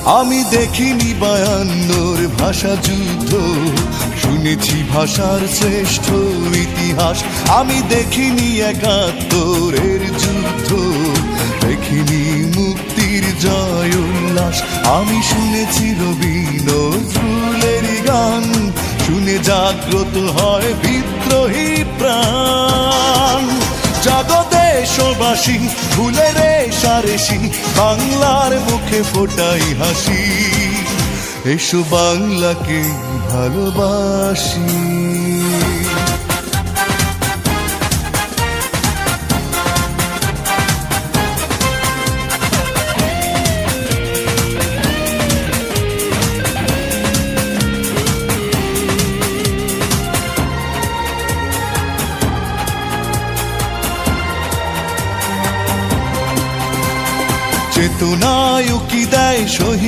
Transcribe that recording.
আমি দেখিনি 52 ভাষা যুদ্ধ, শুনেছি ভাষার শ্রেষ্ঠ ইতিহাস। আমি দেখিনি 71 যুদ্ধ, দেখিনি মুক্তির জয় উল্লাস। আমি শুনেছি রবি নজরুলের গান, শুনে জাগ্রত হয় বিদ্রোহী প্রাণ। জাগো দেশবাসী, ভুলে রেশারেশি, বাংলার মুখে ফোটাই হাসি। এসো বাংলাকে ভালোবাসি। চেতনায় উকি দেয় শহীদ